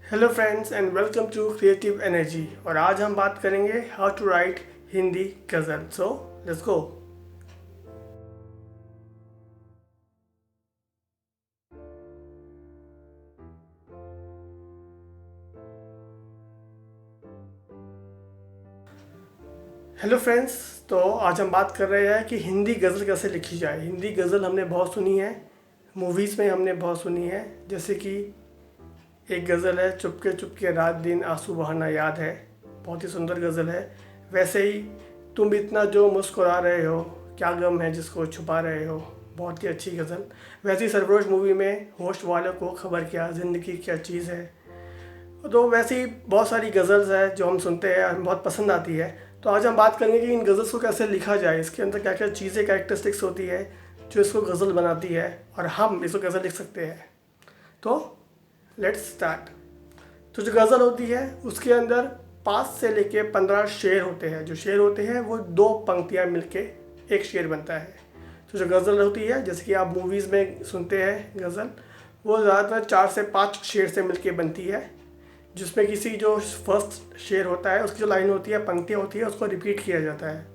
Hello friends and welcome to creative energy. और आज हम बात करेंगे how to write Hindi ghazal. So let's go. Hello friends, तो आज हम बात कर रहे हैं कि हिंदी गज़ल कैसे लिखी जाए। हिंदी गज़ल हमने बहुत सुनी है, मूवीज़ में हमने बहुत सुनी है। जैसे कि एक गज़ल है, चुपके चुपके रात दिन आंसू बहाना याद है, बहुत ही सुंदर गज़ल है। वैसे ही तुम इतना जो मुस्कुरा रहे हो, क्या गम है जिसको छुपा रहे हो, बहुत ही अच्छी गज़ल। वैसे ही सरफरोश मूवी में होस्ट वालों को खबर क्या, ज़िंदगी क्या चीज़ है। तो वैसे ही बहुत सारी गज़ल्स हैं जो हम सुनते हैं, हमें बहुत पसंद आती है। तो आज हम बात करेंगे कि इन गज़ल्स को कैसे लिखा जाए, इसके अंदर क्या क्या चीज़ें, कैरेक्टरिस्टिक्स होती है जो इसको गज़ल बनाती है, और हम इसको कैसे लिख सकते हैं। तो लेट्स स्टार्ट। तो जो गज़ल होती है उसके अंदर 5 से लेके 15 शेर होते हैं। जो शेर होते हैं वो 2 पंक्तियाँ मिलके एक शेर बनता है। तो जो गज़ल होती है, जैसे कि आप मूवीज़ में सुनते हैं गज़ल, वो ज़्यादातर 4 से 5 शेर से मिलके बनती है, जिसमें किसी जो फर्स्ट शेर होता है उसकी जो लाइन होती है, पंक्तियाँ होती है, उसको रिपीट किया जाता है।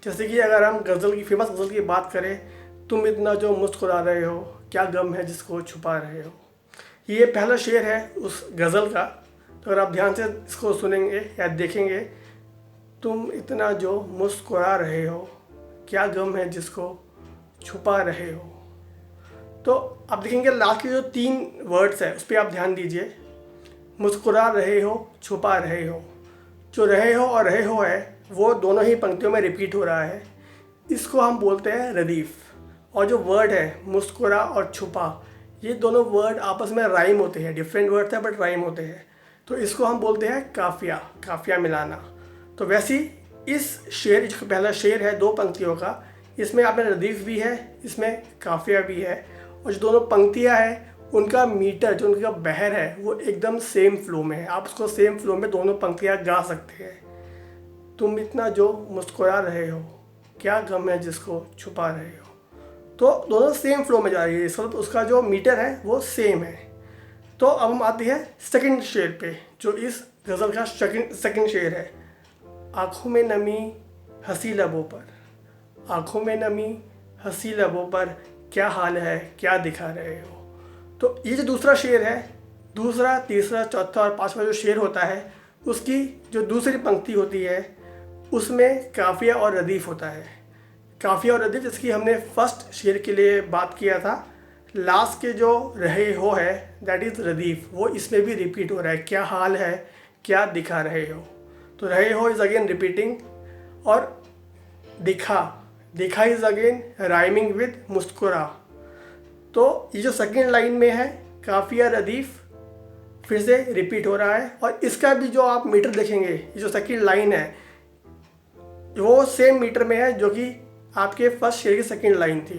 जैसे कि अगर हम गज़ल की, फेमस गज़ल की बात करें, तुम इतना जो मुस्कुरा रहे हो, क्या गम है जिसको छुपा रहे हो, ये पहला शेर है उस गज़ल का। तो अगर आप ध्यान से इसको सुनेंगे या देखेंगे, तुम इतना जो मुस्कुरा रहे हो, क्या गम है जिसको छुपा रहे हो। तो आप देखेंगे लास्ट के जो 3 वर्ड्स है उस पर आप ध्यान दीजिए। मुस्कुरा रहे हो, छुपा रहे हो। जो रहे हो और रहे हो है वो दोनों ही पंक्तियों में रिपीट हो रहा है। इसको हम बोलते हैं रदीफ़। और जो वर्ड है मुस्कुरा और छुपा, ये दोनों वर्ड आपस में राइम होते हैं। डिफरेंट वर्ड है बट राइम होते हैं। तो इसको हम बोलते हैं काफिया, काफिया मिलाना। तो वैसे ही इस शेर, जो पहला शेर है 2 पंक्तियों का, इसमें आपने रदीफ़ भी है, इसमें काफिया भी है। और जो दोनों पंक्तियाँ हैं उनका मीटर, जो उनका बहर है, वो एकदम सेम फ्लो में है। आप उसको सेम फ्लो में दोनों पंक्तियाँ गा सकते हैं। तुम इतना जो मुस्कुरा रहे हो, क्या गम है जिसको छुपा रहे हो। तो दोनों सेम फ्लो में जा रही है, इसका उसका जो मीटर है वो सेम है। तो अब हम आते हैं सेकंड शेर पे, जो इस गज़ल का सेकंड शेर है। आँखों में नमी, हंसी लबों पर, आँखों में नमी, हंसी लबों पर, क्या हाल है क्या दिखा रहे हो। तो ये जो दूसरा शेर है, दूसरा, तीसरा, चौथा और पांचवा जो शेर होता है, उसकी जो दूसरी पंक्ति होती है उसमें काफिया और रदीफ़ होता है। काफिया और रदीफ़, जिसकी हमने फर्स्ट शेर के लिए बात किया था, लास्ट के जो रहे हो है दैट इज़ रदीफ़, वो इसमें भी रिपीट हो रहा है। क्या हाल है क्या दिखा रहे हो। तो रहे हो इज़ अगेन रिपीटिंग, और दिखा, दिखा इज़ अगेन राइमिंग विद मुस्कुरा। तो ये जो सेकेंड लाइन में है काफिया रदीफ़ फिर से रिपीट हो रहा है। और इसका भी जो आप मीटर देखेंगे, ये जो सेकेंड लाइन है वो सेम मीटर में है जो कि आपके फर्स्ट शेर की सेकेंड लाइन थी।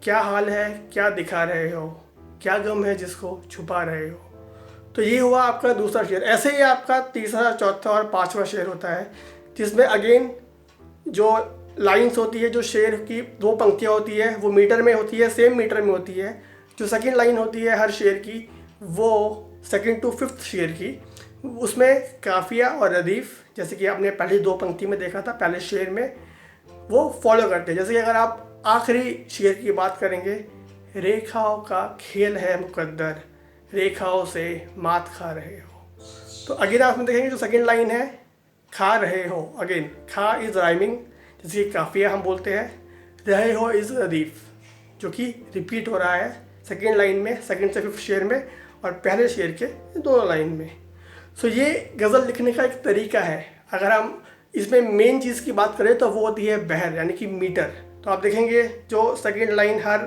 क्या हाल है क्या दिखा रहे हो, क्या गम है जिसको छुपा रहे हो। तो ये हुआ आपका दूसरा शेर। ऐसे ही आपका तीसरा, चौथा और पांचवा शेर होता है, जिसमें अगेन जो लाइंस होती है, जो शेर की 2 पंक्तियाँ होती है, वो मीटर में होती है, सेम मीटर में होती है। जो सेकंड लाइन होती है हर शेर की, वो सेकंड टू फिफ्थ शेर की, उसमें काफिया और रदीफ़, जैसे कि आपने पहली 2 पंक्ति में देखा था, पहले शेर में वो फॉलो करते हैं। जैसे कि अगर आप आखिरी शेर की बात करेंगे, रेखाओं का खेल है मुकद्दर, रेखाओं से मात खा रहे हो। तो अगेन आप में देखेंगे जो सेकंड लाइन है, खा रहे हो, अगेन खा इज़ राइमिंग, जैसे कि काफिया हम बोलते हैं। रहे हो इज़ रदीफ़, जो कि रिपीट हो रहा है सेकेंड लाइन में, सेकेंड से फिफ्थ शेर में, और पहले शेर के दोनों लाइन में। सो ये गज़ल लिखने का एक तरीका है। अगर हम इसमें मेन चीज़ की बात करें तो वो होती है बहर, यानी कि मीटर। तो आप देखेंगे जो सेकेंड लाइन हर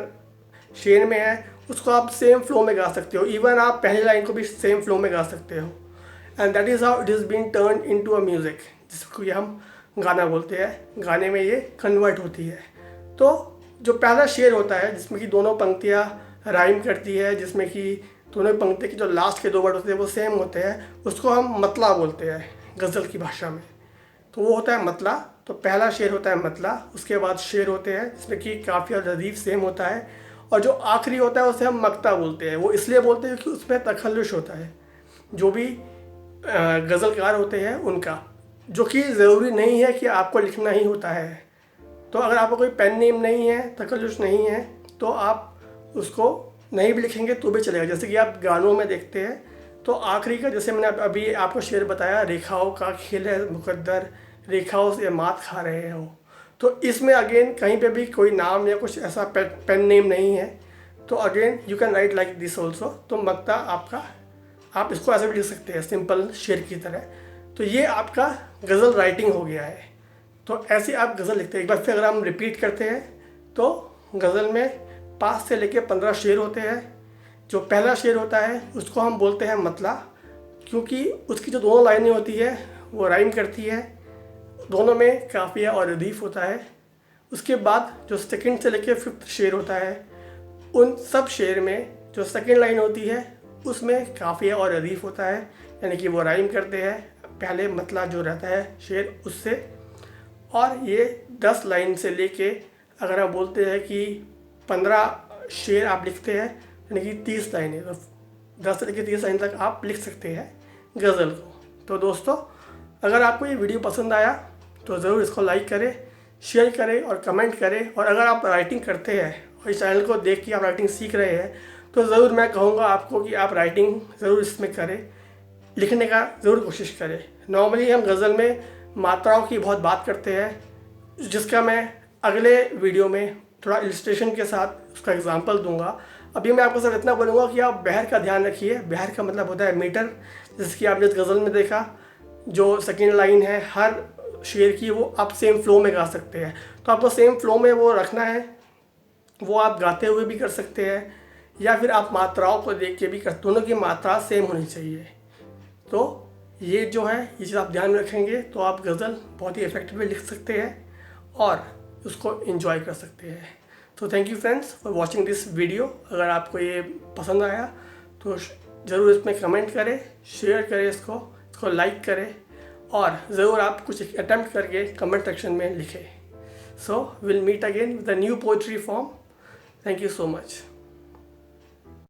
शेर में है उसको आप सेम फ्लो में गा सकते हो। इवन आप पहली लाइन को भी सेम फ्लो में गा सकते हो। And that is how it is been turn into a music, जिसको ये हम गाना बोलते हैं। गाने में ये कन्वर्ट होती है। तो जो पहला शेर होता है जिसमें कि दोनों पंक्तियाँ राइम करती है, जिसमें कि दोनों पंक्ति की जो लास्ट के 2 वर्ड होते हैं वो सेम होते हैं, उसको हम मतला बोलते हैं गज़ल की भाषा में। तो वो होता है मतला। तो पहला शेर होता है मतला, उसके बाद शेर होते हैं जिसमें कि काफ़ी और रदीफ़ सेम होता है, और जो आखिरी होता है उसे हम मक्ता बोलते हैं। वो इसलिए बोलते हैं कि उसमें तखल्लुश होता है जो भी गज़लकार होते हैं उनका, जो कि ज़रूरी नहीं है कि आपको लिखना ही होता है। तो अगर आपका कोई पेन नेम नहीं है, तखल्लुश नहीं है, तो आप उसको नहीं भी लिखेंगे तो भी चलेगा। जैसे कि आप गानों में देखते हैं तो आखिरी का, जैसे मैंने अभी आपको शेर बताया, रेखाओं का खेल है मुकद्दर, रेखाओं से मात खा रहे हो। तो इसमें अगेन कहीं पे भी कोई नाम या कुछ ऐसा पेन नेम नहीं है। तो again you can write like this also. तो मक्ता आपका, आप इसको ऐसे भी लिख सकते हैं सिंपल शेर की तरह। तो ये आपका गज़ल राइटिंग हो गया है। तो ऐसे आप गज़ल लिखते हैं। एक बार फिर अगर हम रिपीट करते हैं तो गज़ल में 5 से लेकर 15 शेर होते हैं। जो पहला शेर होता है उसको हम बोलते हैं मतला, क्योंकि उसकी जो दोनों लाइनें होती है वो राइम करती है, दोनों में काफ़िया और रदीफ़ होता है। उसके बाद जो सेकंड से लेकर 5th शेर होता है, उन सब शेर में जो सेकंड लाइन होती है उसमें काफ़िया और रदीफ़ होता है, यानी कि वो राइम करते हैं पहले मतला जो रहता है शेर उससे। और ये 10 लाइन से लेके अगर हम बोलते हैं कि 15 शेर आप लिखते हैं, यानी कि 30 लाइनें, तो 10 से लेकर 30 लाइन तक आप लिख सकते हैं गज़ल को। तो दोस्तों, अगर आपको ये वीडियो पसंद आया तो ज़रूर इसको लाइक करें, शेयर करें और कमेंट करें। और अगर आप राइटिंग करते हैं और इस चैनल को देख के आप राइटिंग सीख रहे हैं तो ज़रूर मैं कहूँगा आपको कि आप राइटिंग ज़रूर इसमें करें, लिखने का ज़रूर कोशिश करें। नॉर्मली हम गज़ल में मात्राओं की बहुत बात करते हैं, जिसका मैं अगले वीडियो में थोड़ा इलस्ट्रेशन के साथ उसका एग्जांपल दूंगा। अभी मैं आपको सिर्फ इतना बोलूँगा कि आप बहर का ध्यान रखिए। बहर का मतलब होता है मीटर, जैसे कि आपने इस गज़ल में देखा, जो सेकेंड लाइन है हर शेर की वो आप सेम फ्लो में गा सकते हैं। तो आपको सेम फ्लो में वो रखना है, वो आप गाते हुए भी कर सकते हैं या फिर आप मात्राओं को देख के भी कर, दोनों की मात्रा सेम होनी चाहिए। तो ये जो है ये चीज़ आप ध्यान में रखेंगे तो आप गज़ल बहुत ही इफेक्टिवली लिख सकते हैं और उसको एंजॉय कर सकते हैं। तो thank you friends for watching this video. अगर आपको ये पसंद आया तो ज़रूर इसमें कमेंट करें, शेयर करें, इसको लाइक करें और ज़रूर आप कुछ अटेम्प्ट करके कमेंट सेक्शन में लिखें। So will meet again with a new poetry form. Thank you so much.